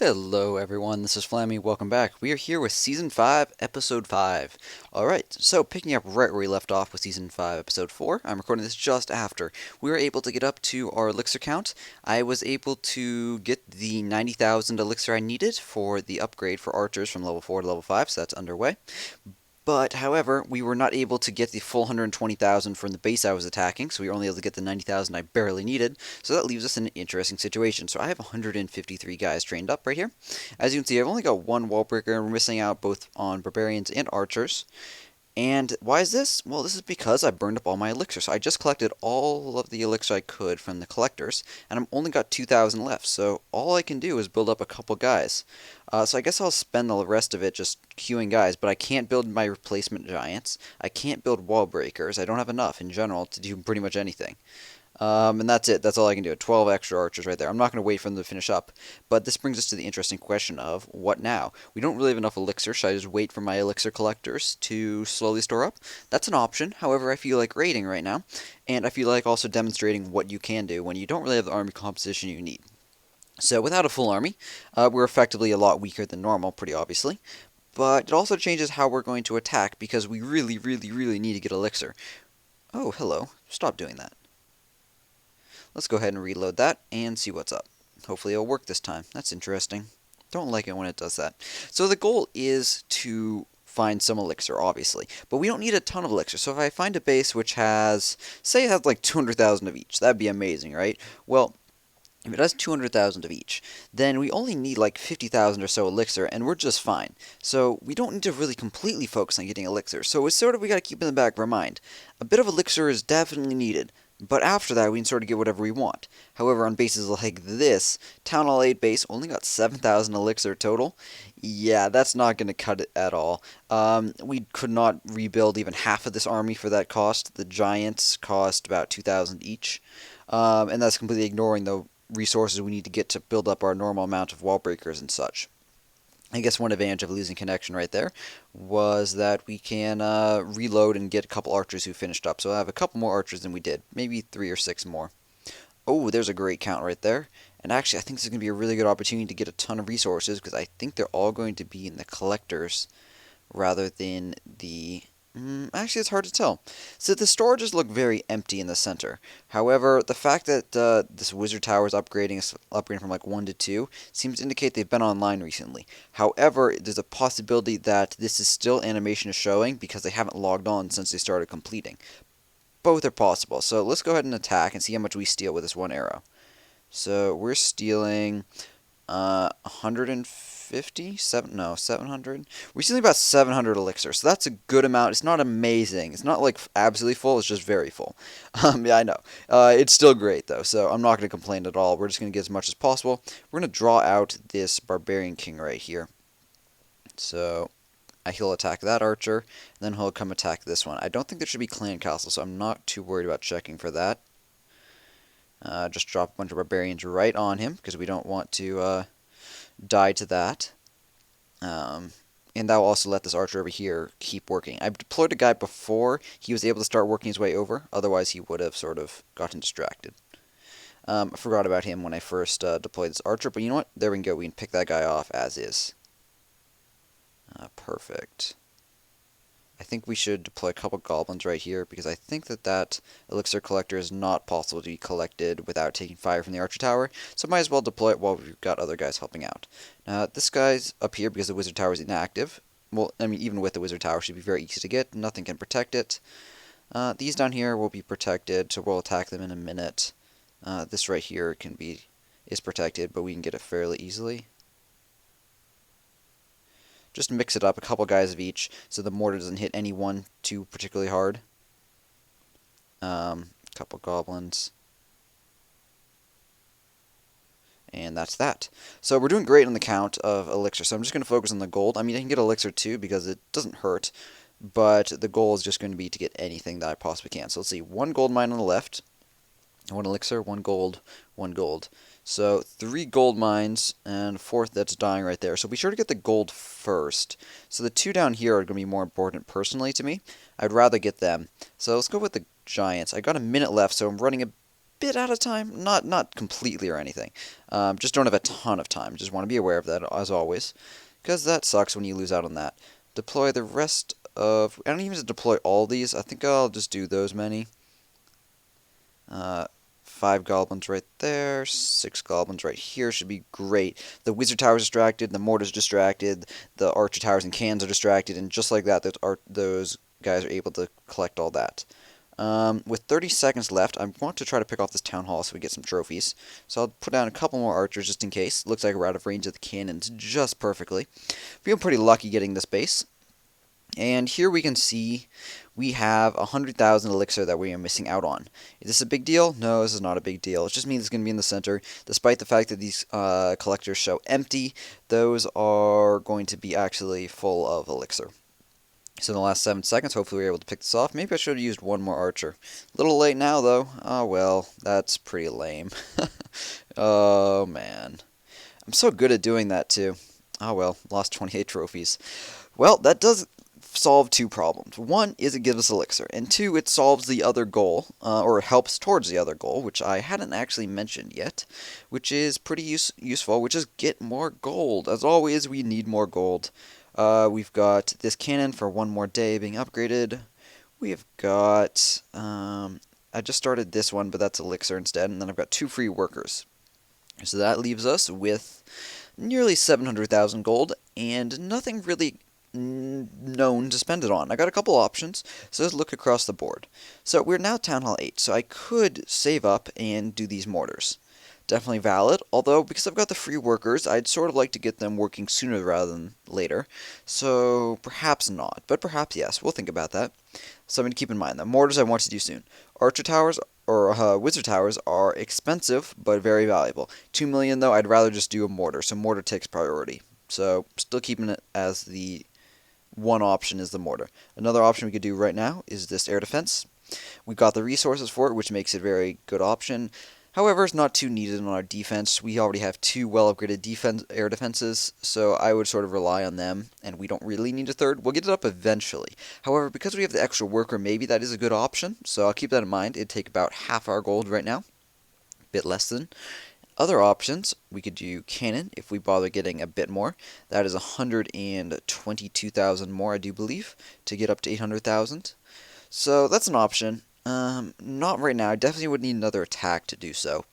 Hello everyone, this is Flammy, welcome back. We are here with Season 5, Episode 5. Alright, so picking up right where we left off with Season 5, Episode 4, I'm recording this just after. We were able to get up to our Elixir count. I was able to get the 90,000 Elixir I needed for the upgrade for archers from level 4 to level 5, so that's underway. But, however, we were not able to get the full 120,000 from the base I was attacking, so we were only able to get the 90,000 I barely needed, so that leaves us in an interesting situation. So I have 153 guys trained up right here. As you can see, I've only got one wall breaker, and we're missing out both on barbarians and archers. And why is this? Well, this is because I burned up all my elixir. So I just collected all of the elixir I could from the collectors, and I've only got 2,000 left. So all I can do is build up a couple guys. So I guess I'll spend the rest of it just queuing guys, but I can't build my replacement giants. I can't build wall breakers. I don't have enough in general to do pretty much anything. And that's it. That's all I can do. 12 extra archers right there. I'm not going to wait for them to finish up. But this brings us to the interesting question of what now? We don't really have enough elixir. Should I just wait for my elixir collectors to slowly store up? That's an option. However, I feel like raiding right now. And I feel like also demonstrating what you can do when you don't really have the army composition you need. So without a full army, we're effectively a lot weaker than normal, pretty obviously. But it also changes how we're going to attack because we really, really, really need to get elixir. Oh, hello. Stop doing that. Let's go ahead and reload that and see what's up. Hopefully it'll work this time. That's interesting. Don't like it when it does that. So the goal is to find some elixir, obviously. But we don't need a ton of elixir. So if I find a base which has, say it has like 200,000 of each, that'd be amazing, right? Well, if it has 200,000 of each, then we only need like 50,000 or so elixir, and we're just fine. So we don't need to really completely focus on getting elixir. So it's sort of, we gotta keep in the back of our mind. A bit of elixir is definitely needed. But after that, we can sort of get whatever we want. However, on bases like this, Town Hall 8 base only got 7,000 elixir total. Yeah, that's not going to cut it at all. We could not rebuild even half of this army for that cost. The giants cost about 2,000 each. And that's completely ignoring the resources we need to get to build up our normal amount of wall breakers and such. I guess one advantage of losing connection right there was that we can reload and get a couple archers who finished up. So I have a couple more archers than we did. Maybe 3 or 6 more. Oh, there's a great count right there. And actually, I think this is going to be a really good opportunity to get a ton of resources because I think they're all going to be in the collectors rather than the... Actually, it's hard to tell. So the storages look very empty in the center. However, the fact that this wizard tower is upgrading from like 1 to 2 seems to indicate they've been online recently. However, there's a possibility that this is still animation is showing because they haven't logged on since they started completing. Both are possible. So let's go ahead and attack and see how much we steal with this one arrow. So we're stealing 150? 700? We're stealing about 700 elixir, so that's a good amount. It's not amazing. It's not like absolutely full, it's just very full. Yeah, I know. It's still great, though, so I'm not going to complain at all. We're just going to get as much as possible. We're going to draw out this barbarian king right here. So he'll attack that archer, and then he'll come attack this one. I don't think there should be clan castle, so I'm not too worried about checking for that. Just drop a bunch of barbarians right on him, because we don't want to die to that. And that will also let this archer over here keep working. I've deployed a guy before he was able to start working his way over, otherwise he would have sort of gotten distracted. I forgot about him when I first deployed this archer, but you know what? There we go. We can pick that guy off as is. Perfect. I think we should deploy a couple goblins right here, because I think that elixir collector is not possible to be collected without taking fire from the archer tower, so might as well deploy it while we've got other guys helping out. Now, this guy's up here because the wizard tower is inactive. Well, I mean, even with the wizard tower, it should be very easy to get. Nothing can protect it. These down here will be protected, so we'll attack them in a minute. This right here is protected, but we can get it fairly easily. Just mix it up, a couple guys of each, so the mortar doesn't hit any one too particularly hard. Couple goblins. And that's that. So we're doing great on the count of elixir, so I'm just going to focus on the gold. I mean, I can get elixir too, because it doesn't hurt, but the goal is just going to be to get anything that I possibly can. So let's see, 1 gold mine on the left, 1 elixir, 1 gold, 1 gold. So 3 gold mines, and a 4th that's dying right there. So be sure to get the gold first. So the 2 down here are going to be more important personally to me. I'd rather get them. So let's go with the giants. I got a minute left, so I'm running a bit out of time. Not completely or anything. Just don't have a ton of time. Just want to be aware of that as always, because that sucks when you lose out on that. Deploy the rest of... I don't even have to deploy all these. I think I'll just do those many. 5 goblins right there, 6 goblins right here should be great. The wizard tower's distracted, the mortar's distracted, the archer towers and cannons are distracted, and just like that, those guys are able to collect all that. With 30 seconds left, I want to try to pick off this town hall so we get some trophies. So I'll put down a couple more archers just in case. Looks like we're out of range of the cannons just perfectly. Feel pretty lucky getting this base. And here we can see we have 100,000 elixir that we are missing out on. Is this a big deal? No, this is not a big deal. It just means it's going to be in the center. Despite the fact that these collectors show empty, those are going to be actually full of elixir. So in the last 7 seconds, hopefully we were able to pick this off. Maybe I should have used one more archer. A little late now, though. Oh, well, that's pretty lame. Oh, man. I'm so good at doing that, too. Oh, well, lost 28 trophies. Well, that does solve 2 problems. One is it gives us elixir, and 2, it solves the other goal, or it helps towards the other goal, which I hadn't actually mentioned yet, which is pretty useful, which is get more gold. As always, we need more gold. We've got this cannon for 1 more day being upgraded. We've got, I just started this one, but that's elixir instead, and then I've got 2 free workers. So that leaves us with nearly 700,000 gold, and nothing really known to spend it on. I got a couple options, so let's look across the board. So we're now Town Hall 8, so I could save up and do these mortars. Definitely valid, although because I've got the free workers, I'd sort of like to get them working sooner rather than later. So perhaps not, but perhaps yes. We'll think about that. Something to keep in mind. The mortars I want to do soon. Archer towers or wizard towers are expensive, but very valuable. 2 million though, I'd rather just do a mortar, so mortar takes priority. So still keeping it as the one option is the mortar. Another option we could do right now is this air defense. We've got the resources for it, which makes it a very good option. However, it's not too needed on our defense. We already have 2 well-upgraded air defenses, so I would sort of rely on them, and we don't really need a third. We'll get it up eventually. However, because we have the extra worker, maybe that is a good option, so I'll keep that in mind. It'd take about half our gold right now, a bit less than. Other options, we could do cannon if we bother getting a bit more. That is 122,000 more, I do believe, to get up to 800,000. So that's an option. Not right now. I definitely would need another attack to do so.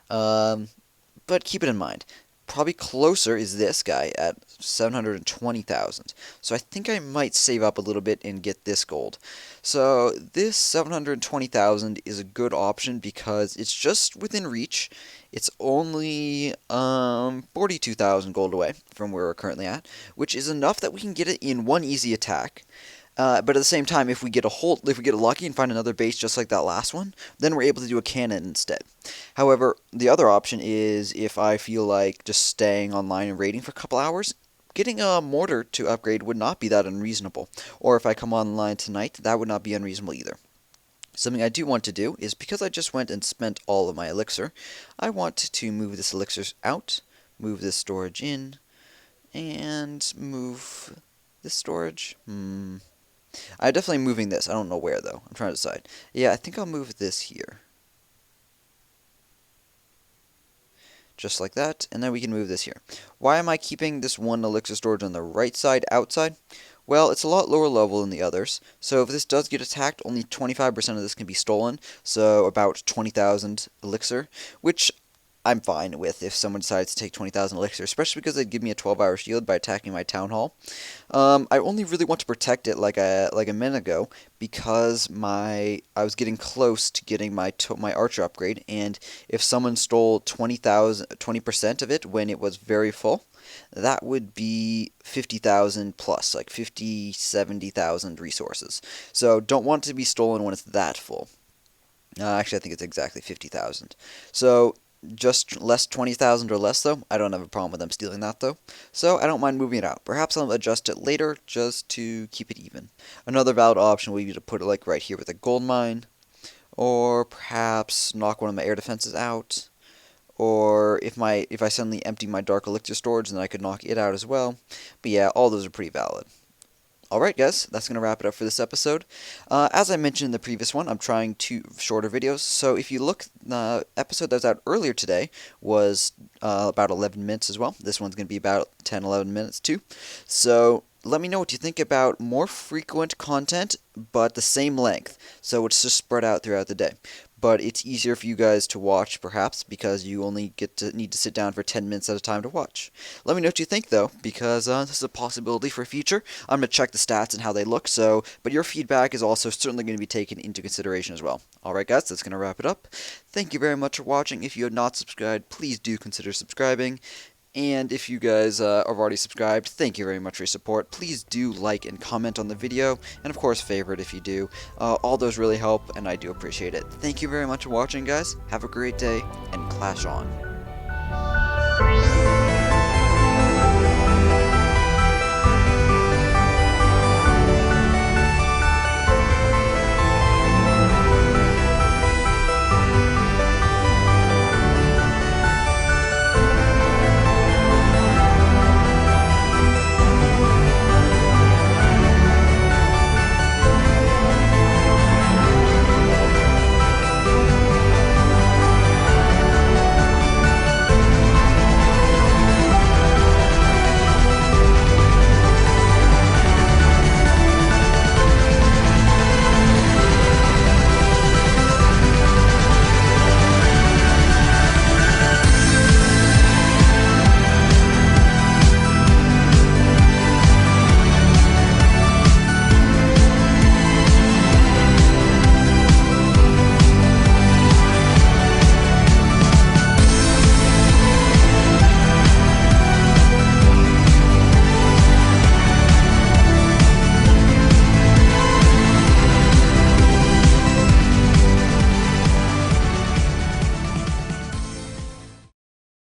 But keep it in mind. Probably closer is this guy at 720,000. So I think I might save up a little bit and get this gold. So this 720,000 is a good option because it's just within reach. It's only 42,000 gold away from where we're currently at, which is enough that we can get it in one easy attack. But at the same time, if we get lucky and find another base just like that last one, then we're able to do a cannon instead. However, the other option is if I feel like just staying online and raiding for a couple hours, getting a mortar to upgrade would not be that unreasonable. Or if I come online tonight, that would not be unreasonable either. Something I do want to do is, because I just went and spent all of my elixir, I want to move this elixir out, move this storage in, and move this storage. I'm definitely moving this. I don't know where, though. I'm trying to decide. Yeah, I think I'll move this here. Just like that, and then we can move this here. Why am I keeping this one elixir storage on the right side outside? Well, it's a lot lower level than the others, so if this does get attacked, only 25% of this can be stolen, so about 20,000 elixir, which I'm fine with if someone decides to take 20,000 elixir, especially because they'd give me a 12-hour shield by attacking my town hall. I only really want to protect it like a minute ago because I was getting close to getting my archer upgrade, and if someone stole 20% of it when it was very full, that would be 50,000 plus, like 50, 70,000 resources. So don't want it to be stolen when it's that full. Actually, I think it's exactly 50,000. So just less 20,000 or less, though. I don't have a problem with them stealing that, though. So I don't mind moving it out. Perhaps I'll adjust it later just to keep it even. Another valid option would be to put it like right here with a gold mine. Or perhaps knock one of my air defenses out. Or if I suddenly empty my dark elixir storage, then I could knock it out as well. But yeah, all those are pretty valid. Alright guys, that's going to wrap it up for this episode. As I mentioned in the previous one, I'm trying two shorter videos, so if you look, the episode that was out earlier today was about 11 minutes as well. This one's going to be about 10-11 minutes too. So let me know what you think about more frequent content, but the same length, so it's just spread out throughout the day. But it's easier for you guys to watch, perhaps, because you only need to sit down for 10 minutes at a time to watch. Let me know what you think, though, because this is a possibility for future. I'm going to check the stats and how they look, but your feedback is also certainly going to be taken into consideration as well. Alright guys, that's going to wrap it up. Thank you very much for watching. If you have not subscribed, please do consider subscribing. And if you guys have already subscribed, thank you very much for your support. Please do like and comment on the video, and of course favorite if you do. All those really help, and I do appreciate it. Thank you very much for watching, guys. Have a great day, and clash on.